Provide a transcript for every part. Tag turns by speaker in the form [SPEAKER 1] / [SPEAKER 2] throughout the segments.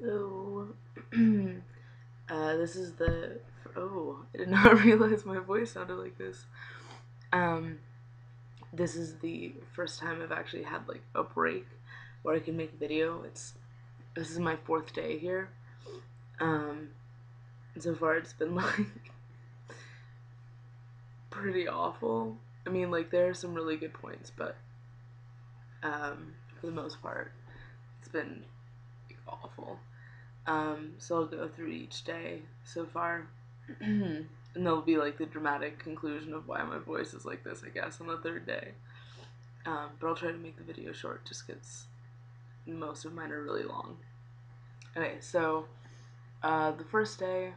[SPEAKER 1] So, this is the. Oh, I did not realize my voice sounded like this. Um, this is the first time I've actually had like a break where I can make a video. This is my fourth day here. Um, and so far it's been like pretty awful. I mean, like there are some really good points, but for the most part, it's been like, awful. So I'll go through each day so far. And there'll be like the dramatic conclusion of why my voice is like this, I guess, on the third day. But I'll try to make the video short just because most of mine are really long. Okay, so the first day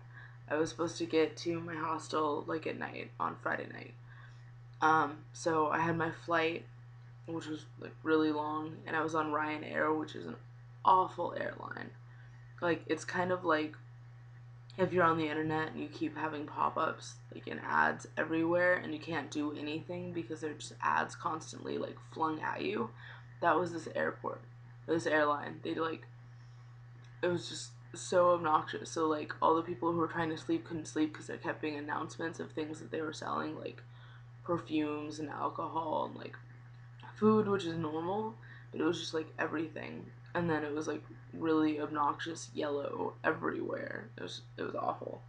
[SPEAKER 1] I was supposed to get to my hostel like at night on Friday night. So I had my flight, which was like really long, and I was on Ryanair, which is an awful airline. Like it's kind of like if you're on the internet and you keep having pop-ups like in ads everywhere and you can't do anything because they're just ads constantly like flung at you. That was this airline. They like it was just so obnoxious. So like all the people who were trying to sleep couldn't sleep because there kept being announcements of things that they were selling, like perfumes and alcohol and like food, which is normal, but it was just like everything. And then it was like really obnoxious yellow everywhere. It was awful.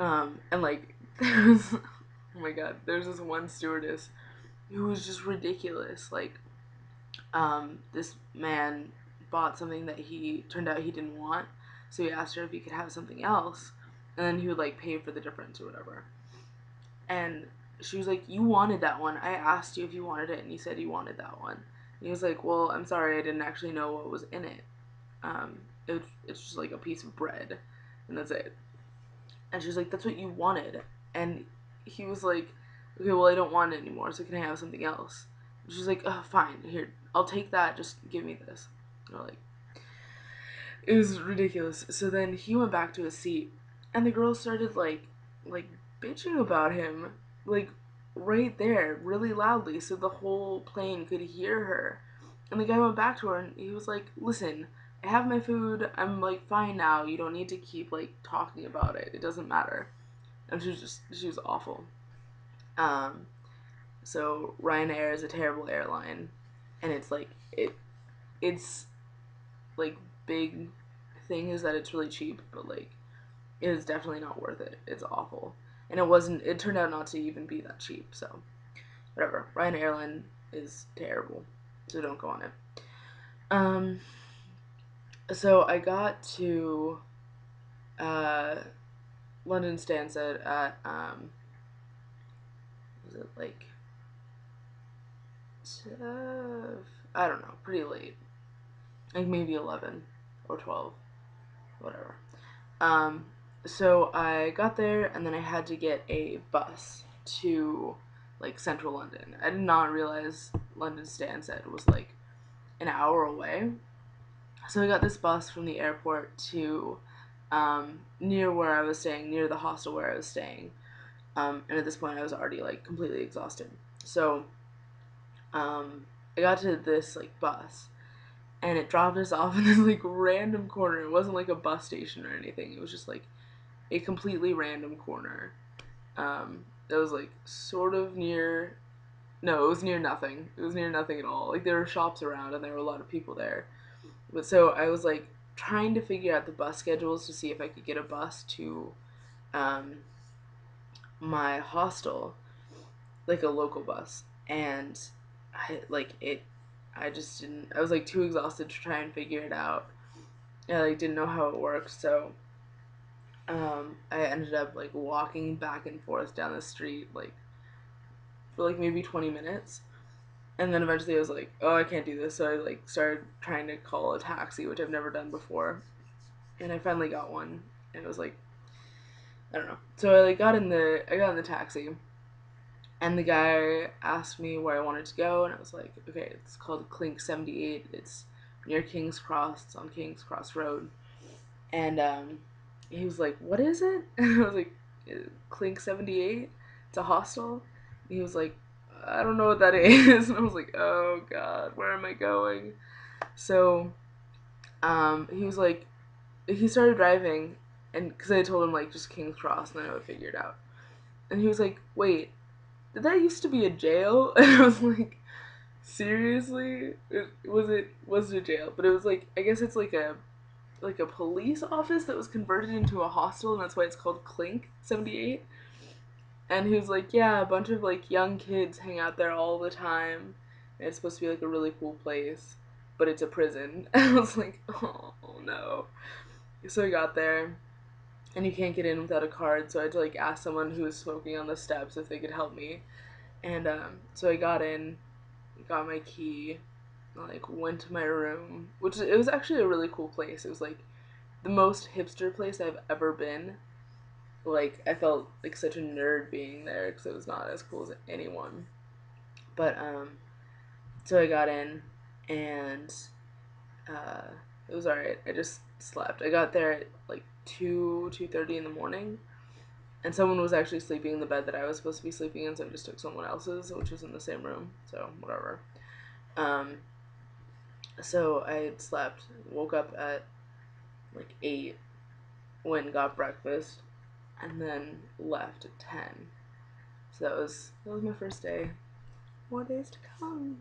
[SPEAKER 1] And like there was oh my god, there's this one stewardess who was just ridiculous. Like, this man bought something that he turned out he didn't want, so he asked her if he could have something else, and then he would like pay for the difference or whatever. And she was like, "You wanted that one. I asked you if you wanted it, and you said you wanted that one." And he was like, "Well, I'm sorry, I didn't actually know what was in it. It's just like a piece of bread, and that's it." And she was like, "That's what you wanted." And he was like, "Okay, well, I don't want it anymore, so can I have something else?" And she was like, "Oh, fine, here, I'll take that, just give me this." And like, it was ridiculous. So then he went back to his seat, and the girl started like, bitching about him, like, right there, really loudly, so the whole plane could hear her. And the guy went back to her, and he was like, "Listen, I have my food, I'm like fine now, you don't need to keep like talking about it, it doesn't matter." And she was awful. Um, so Ryanair is a terrible airline, and it's like big thing is that it's really cheap, but like it is definitely not worth it. It's awful, and it wasn't. It turned out not to even be that cheap. So whatever. Ryanair airline is terrible, so don't go on it. Um, so I got to uh London Stansted at was it like I don't know, pretty late, like maybe 11 or 12, whatever. Um, so I got there and then I had to get a bus to like central London. I did not realize London Stansted was like an hour away. So I got this bus from the airport to near where I was staying, near the hostel where I was staying. And at this point, I was already like completely exhausted. So I got to this like bus, and it dropped us off in this like random corner. It wasn't like a bus station or anything. It was just like a completely random corner. That was like sort of near. No, it was near nothing. It was near nothing at all. Like there were shops around, and there were a lot of people there. But so I was like trying to figure out the bus schedules to see if I could get a bus to um, my hostel, like a local bus, and I like it. I just didn't. I was like too exhausted to try and figure it out. I like didn't know how it worked, so I ended up like walking back and forth down the street like for like maybe 20 minutes, and then eventually I was like, oh, I can't do this. So I like started trying to call a taxi, which I've never done before, and I finally got one, and it was like I don't know. So I got in the taxi, and the guy asked me where I wanted to go, and I was like, okay, it's called Clink 78. It's near King's Cross. It's on King's Cross Road. And he was like, what is it? And I was like, Clink 78? It's a hostel? And he was like, I don't know what that is. And I was like, oh god, where am I going? So he was like, he started driving, and because I told him like just King's Cross, and then I would figure it out. And he was like, "Wait, did that used to be a jail?" And I was like, "Seriously? Was it a jail?" But it was like, I guess it's like a police office that was converted into a hostel, and that's why it's called Clink 78. And he was like, "Yeah, a bunch of like young kids hang out there all the time. And it's supposed to be like a really cool place, but it's a prison." And I was like, "Oh no." So I got there, and you can't get in without a card, so I had to like ask someone who was smoking on the steps if they could help me. And so I got in, got my key, like went to my room, which it was actually a really cool place. It was like the most hipster place I've ever been. Like I felt like such a nerd being there because it was not as cool as anyone. But so I got in, and uh, it was alright. I just slept. I got there at like 2:30 in the morning, and someone was actually sleeping in the bed that I was supposed to be sleeping in, so I just took someone else's, which was in the same room. So whatever. Um, so I had slept, woke up at like 8, went and got breakfast, and then left at 10. So that was my first day. More days to come.